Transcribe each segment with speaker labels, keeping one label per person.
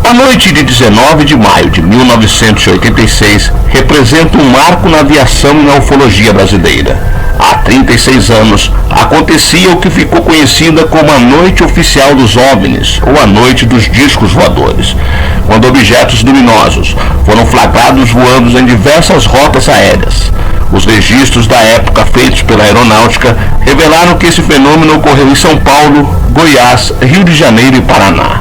Speaker 1: A noite de 19 de maio de 1986 representa um marco na aviação e na ufologia brasileira. Há 36 anos, acontecia o que ficou conhecida como a Noite Oficial dos OVNIs, ou a Noite dos Discos Voadores, quando objetos luminosos foram flagrados voando em diversas rotas aéreas. Os registros da época feitos pela aeronáutica revelaram que esse fenômeno ocorreu em São Paulo, Goiás, Rio de Janeiro e Paraná.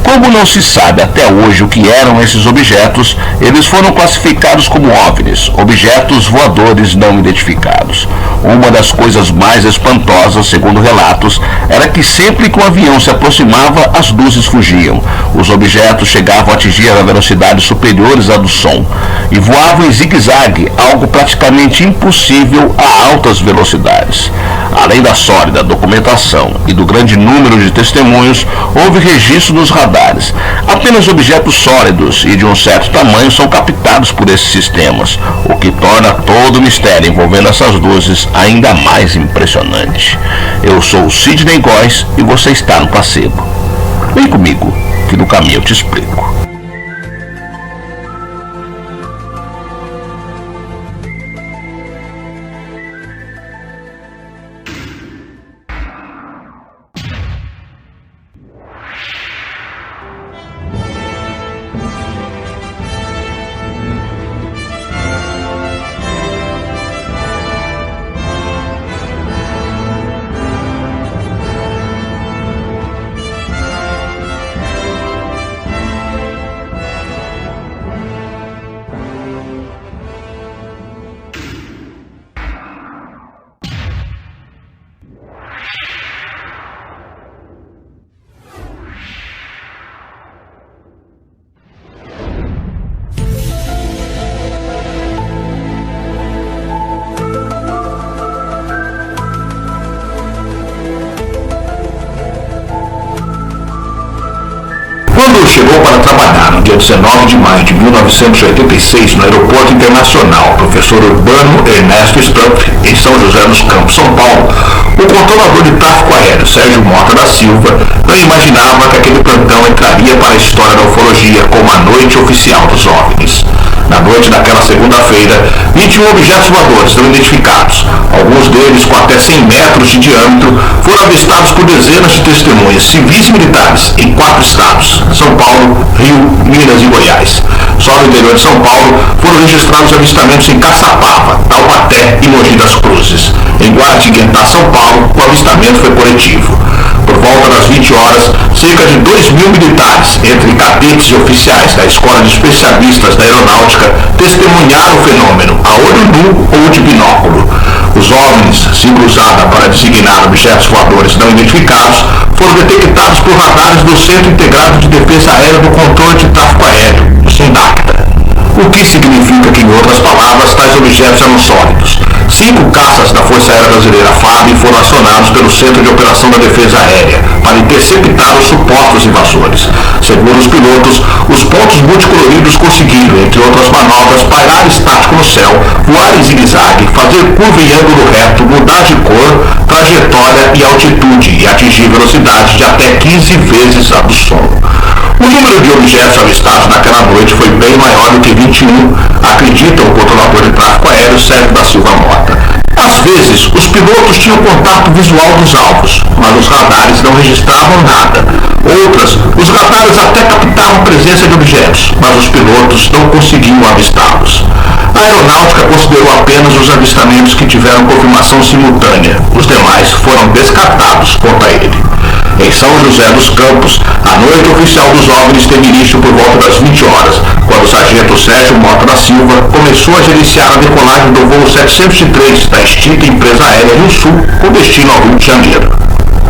Speaker 1: Como não se sabe até hoje o que eram esses objetos, eles foram classificados como OVNIs, objetos voadores não identificados. Uma das coisas mais espantosas, segundo relatos, era que sempre que o avião se aproximava, as luzes fugiam. Os objetos chegavam a atingir a velocidades superiores à do som e voavam em zigue-zague, algo praticamente impossível a altas velocidades. Além da sólida documentação e do grande número de testemunhos, houve registro nos radares. Apenas objetos sólidos e de um certo tamanho são captados por esses sistemas, o que torna todo o mistério envolvendo essas luzes ainda mais impressionante. Eu sou o Sidney Góes e você está no Placebo. Vem comigo, que no caminho eu te explico. Quando chegou para trabalhar no dia 19 de maio de 1986 no Aeroporto Internacional Professor Urbano Ernesto Stumpf, em São José dos Campos, São Paulo, o controlador de tráfego aéreo Sérgio Mota da Silva não imaginava que aquele plantão entraria para a história da ufologia como a Noite Oficial dos OVNIs. Na noite daquela segunda-feira, 21 objetos voadores não identificados, alguns deles com até 100 metros de diâmetro, foram avistados por dezenas de testemunhas civis e militares em 4 estados: São Paulo, Rio, Minas e Goiás. Só no interior de São Paulo foram registrados avistamentos em Caçapava, Taubaté e Mogi das Cruzes. Em Guaratinguetá, São Paulo, o avistamento foi coletivo. Por volta das 20 horas, cerca de 2.000 militares, entre cadetes e oficiais da Escola de Especialistas da Aeronáutica, testemunharam o fenômeno a olho nu ou de binóculo. Os OVNIs, sigla usada para designar objetos voadores não identificados, foram detectados por radares do Centro Integrado de Defesa Aérea do Controle de Tráfego Aéreo, o SINDACTA. O que significa que, em outras palavras, tais objetos eram sólidos. 5 caças da Força Aérea Brasileira FAB foram acionados pelo Centro de Operação da Defesa Aérea para interceptar os supostos invasores. Segundo os pilotos, os pontos multicoloridos conseguiram, entre outras manobras, pairar estático no céu, voar em zigue-zague, fazer curva em ângulo reto, mudar de cor, trajetória e altitude e atingir velocidade de até 15 vezes a do som. O número de objetos avistados naquela noite foi bem maior do que 21, acredita o controlador de tráfego aéreo Sérgio da Silva Mota. Às vezes, os pilotos tinham contato visual dos alvos, mas os radares não registravam nada. Outras, os radares até captavam a presença de objetos, mas os pilotos não conseguiam avistá-los. A aeronáutica considerou apenas os avistamentos que tiveram confirmação simultânea. Os demais foram descartados, conta ele. Em São José dos Campos, a Noite Oficial dos OVNIs teve início por volta das 20 horas, quando o sargento Sérgio Mota da Silva começou a gerenciar a decolagem do voo 703 da extinta empresa aérea Rio Sul, com destino ao Rio de Janeiro.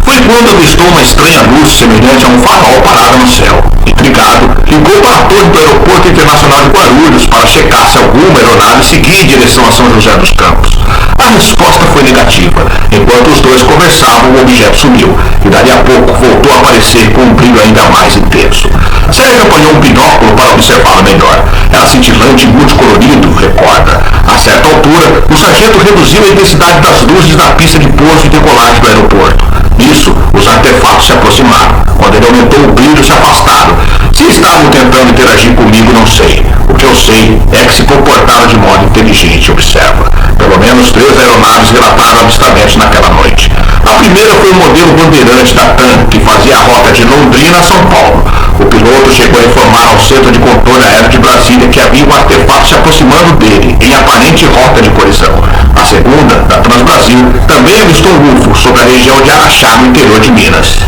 Speaker 1: Foi quando avistou uma estranha luz semelhante a um farol parada no céu. Intrigado, ligou para a torre do Aeroporto Internacional de Guarulhos para checar se alguma aeronave seguia em direção a São José dos Campos. A resposta foi negativa. Enquanto os dois conversavam, o objeto sumiu e dali a pouco voltou a aparecer com um brilho ainda mais intenso. Sérgio apanhou um binóculo para observá-lo melhor. Era cintilante e multicolorido, recorda. A certa altura, o sargento reduziu a intensidade das luzes da pista de pouso e decolagem do aeroporto. Nisso, os artefatos se aproximaram. Quando ele aumentou o brilho, se afastaram. Se estavam tentando interagir comigo, não sei. O que eu sei é que se comportaram de modo inteligente, observa. Pelo menos 3 aeronaves relataram avistamentos naquela noite. A primeira foi o modelo Bandeirante da TAM, que fazia a rota de Londrina a São Paulo. O piloto chegou a informar ao Centro de Controle Aéreo de Brasília que havia um artefato se aproximando dele, em aparente rota de colisão. A segunda, da Transbrasil, também avistou um UFO sobre a região de Araxá, no interior de Minas.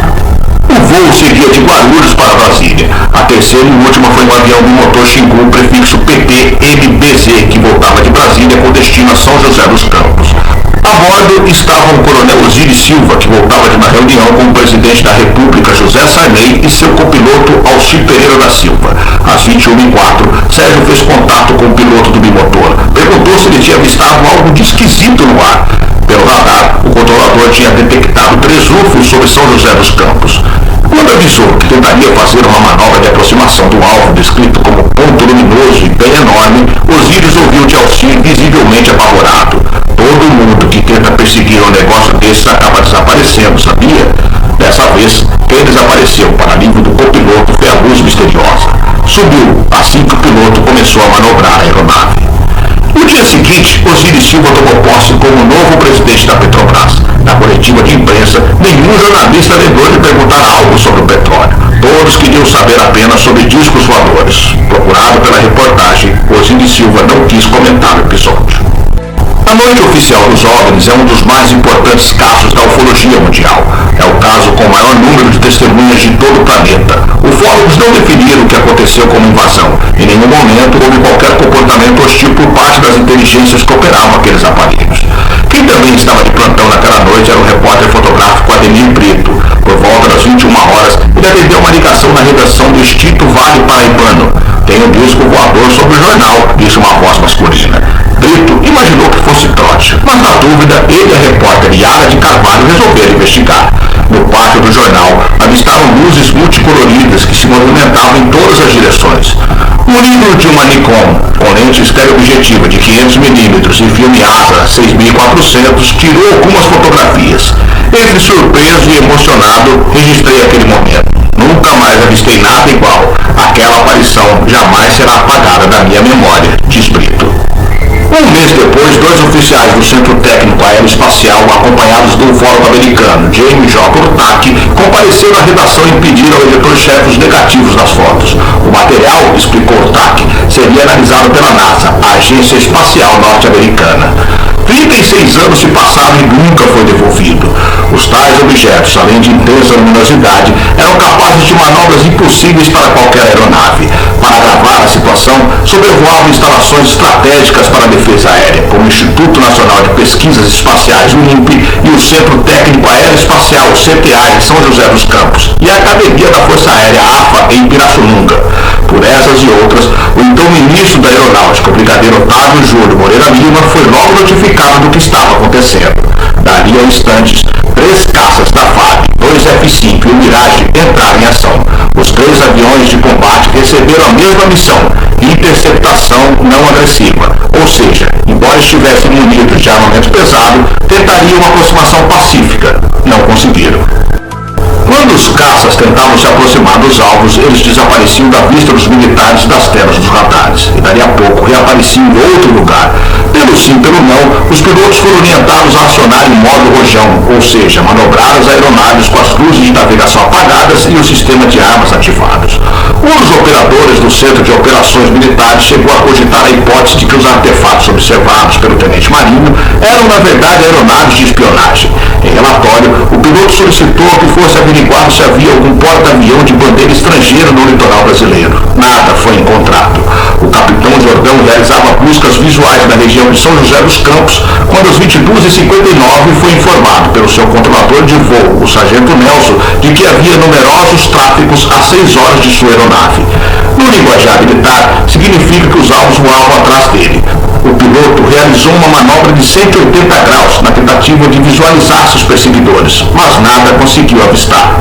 Speaker 1: O voo seguia de Guarulhos para Brasília. A terceira e última foi um avião bimotor Xingu, prefixo PT-MBZ, que voltava de Brasília com destino a São José dos Campos. A bordo estava o coronel Osiris Silva, que voltava de uma reunião com o presidente da República, José Sarney, e seu copiloto Alcir Pereira da Silva. Às 21h04, Sérgio fez contato com o piloto do bimotor. Perguntou se ele tinha avistado algo de esquisito no ar. Pelo radar, o controlador tinha detectado 3 UFOs sobre São José dos Campos. Quando avisou que tentaria fazer uma manobra de aproximação do alvo, descrito como ponto luminoso e bem enorme, Osiris ouviu de Alcir visivelmente apavorado. Todo mundo que tenta perseguir um negócio desse acaba desaparecendo, sabia? Dessa vez, quem desapareceu, para alívio do copiloto, foi a luz misteriosa. Subiu assim que o piloto começou a manobrar a aeronave. No dia seguinte, Osiris Silva tomou posse como novo presidente da Petrobras. Na coletiva de imprensa, nenhum jornalista lembrou de perguntar algo sobre o petróleo. Todos queriam saber apenas sobre discos voadores. Procurado pela reportagem, Osiris Silva não quis comentar o episódio. A noite oficial dos OVNIs é um dos mais importantes casos da ufologia mundial. É o caso com o maior número de testemunhas de todo o planeta. Ufólogos não definiram o que aconteceu como invasão. Em nenhum momento houve qualquer comportamento hostil por parte das inteligências que operavam aqueles aparelhos. Quem também estava de plantão naquela noite era o repórter fotográfico Ademir Brito. Por volta das 21 horas, ele atendeu uma ligação na redação do Extinto Vale Paraibano. Tem um disco voador sobre o jornal, disse uma voz masculina. Brito imaginou que fosse trote, mas na dúvida, ele e a repórter Yara de Carvalho resolveram investigar. No pátio do jornal, avistaram luzes multicoloridas que se movimentavam em todas as direções. Um livro de uma Nikon, com lente estereobjetiva de 500mm e filme ASA 6400, tirou algumas fotografias. Entre surpreso e emocionado, registrei aquele momento. Nunca mais avistei nada igual. Aquela aparição jamais será apagada da minha memória, diz Brito. Um mês depois, 2 oficiais do Centro Técnico Aeroespacial, acompanhados do ufólogo americano James J. Urtac, compareceram à redação e pediram ao editor-chefe os negativos das fotos. O material, explicou Urtac, seria analisado pela NASA, a Agência Espacial Norte-Americana. 36 anos se passaram e nunca foi devolvido. Os tais objetos, além de intensa luminosidade, eram capazes de manobras impossíveis para qualquer aeronave. Para agravar a situação, sobrevoavam instalações estratégicas para a defesa aérea, como o Instituto Nacional de Pesquisas Espaciais, o INPE, e o Centro Técnico Aeroespacial, o CTA, em São José dos Campos, e a Academia da Força Aérea, AFA, em Pirassununga. Por essas e outras, o então ministro da Aeronáutica, o brigadeiro Otávio Júlio Moreira Lima, foi logo notificado do que estava acontecendo. Dali a instantes, 3 caças da FAB, 2 F-5 e o Mirage entraram em ação. Os 3 aviões de combate receberam a mesma missão, interceptação não agressiva, ou seja, embora estivessem munidos de armamento pesado, tentariam uma aproximação pacífica. Não conseguiram. Quando os caças tentavam se aproximar dos alvos, eles desapareciam da vista dos militares e das telas dos radares, e dali a pouco reapareciam em outro lugar. Pelo sim, pelo não, os pilotos foram orientados a acionar em modo rojão, ou seja, manobrar as aeronaves com as luzes de navegação apagadas e o sistema de armas ativados. Um dos operadores do Centro de Operações Militares chegou a cogitar a hipótese de que os artefatos observados pelo tenente Marinho eram, na verdade, aeronaves de espionagem. Em relatório, o piloto solicitou que fosse averiguado se havia algum porta-avião de bandeira estrangeira no litoral brasileiro. Nada foi encontrado. O capitão Jordão realizava buscas visuais na região de São José dos Campos, quando às 22h59 foi informado pelo seu controlador de voo, o sargento Nelson, de que havia numerosos tráficos a 6 horas de sua aeronave. No linguajar militar, significa que os alvos voavam atrás dele. O piloto realizou uma manobra de 180 graus na tentativa de visualizar seus perseguidores, mas nada conseguiu avistar.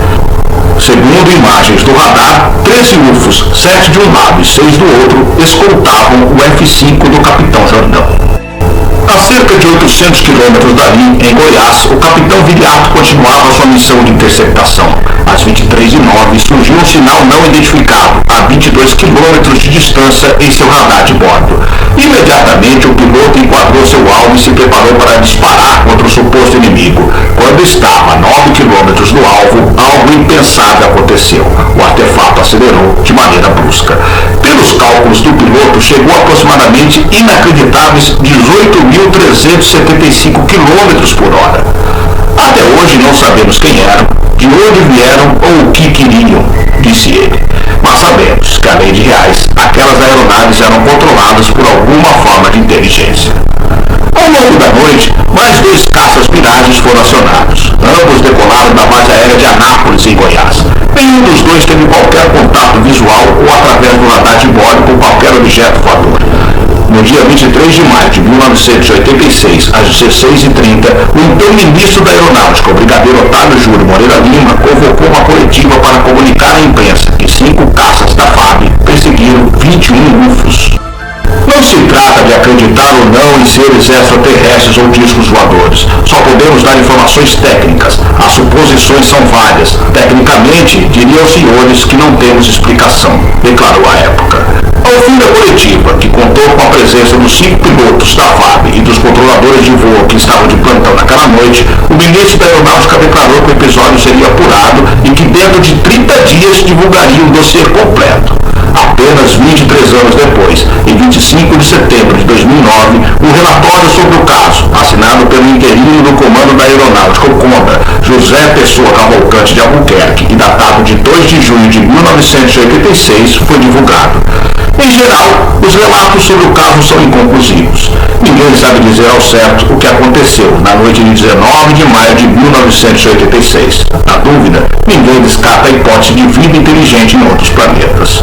Speaker 1: Segundo imagens do radar, 13 UFOs, 7 de um lado e 6 do outro, escoltavam o F-5 do capitão Jordão. Às cerca de 800 quilômetros dali, em Goiás, o capitão Viriato continuava sua missão de interceptação. Às 23h09, surgiu um sinal não identificado, a 22 quilômetros de distância, em seu radar de bordo. Imediatamente, o piloto enquadrou seu alvo e se preparou para disparar contra o suposto inimigo. Quando estava a 9 quilômetros do alvo, algo impensável aconteceu. O artefato acelerou de maneira brusca. Pelos cálculos do piloto, chegou a aproximadamente inacreditáveis 18.375 km por hora. Até hoje não sabemos quem eram, de onde vieram ou o que queriam, disse ele. Mas sabemos que, além de reais, aquelas aeronaves eram controladas por alguma forma de inteligência. Ao longo da noite, mais 2 caças Mirages foram acionados. Ambos decolaram da base aérea de Anápolis, em Goiás. Nenhum dos dois teve qualquer contato visual ou através do radar de bordo com qualquer objeto voador. No dia 23 de maio de 1986, às 16h30, o então ministro da Aeronáutica, o brigadeiro Otávio Júlio Moreira Lima, convocou uma coletiva para comunicar à imprensa que 5 caças da FAB perseguiram 21 UFOs. Não se trata de acreditar ou não em seres extraterrestres ou discos voadores. Só podemos dar informações técnicas. As suposições são várias. Tecnicamente, diriam os senhores que não temos explicação, declarou à época. Ao fim da coletiva, que contou com a presença dos 5 pilotos da FAB e dos controladores de voo que estavam de plantão naquela noite, o ministro da Aeronáutica declarou que o episódio seria apurado e que dentro de 30 dias divulgaria o dossiê completo. Apenas 23 anos depois, em 25 de setembro de 2009, um relatório sobre o caso, assinado pelo interino do Comando da Aeronáutica, o CONDA, José Pessoa Cavalcante de Albuquerque, e datado de 2 de junho de 1986, foi divulgado. Em geral, os relatos sobre o caso são inconclusivos. Ninguém sabe dizer ao certo o que aconteceu na noite de 19 de maio de 1986. Na dúvida, ninguém descarta a hipótese de vida inteligente em outros planetas.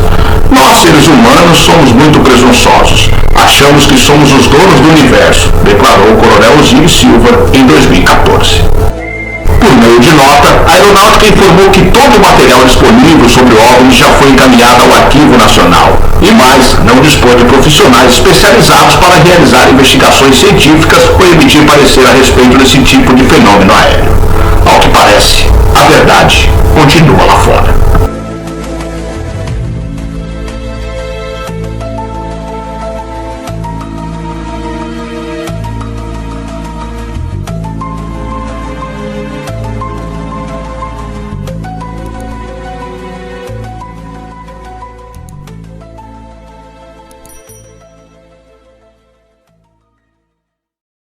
Speaker 1: Nós, seres humanos, somos muito presunçosos. Achamos que somos os donos do universo, declarou o coronel Osíris Silva em 2014. Por meio de nota, a Aeronáutica informou que todo o material disponível sobre o OVNI já foi encaminhado ao Arquivo Nacional. E mais, não dispõe de profissionais especializados para realizar investigações científicas ou emitir parecer a respeito desse tipo de fenômeno aéreo. Ao que parece, a verdade continua lá fora.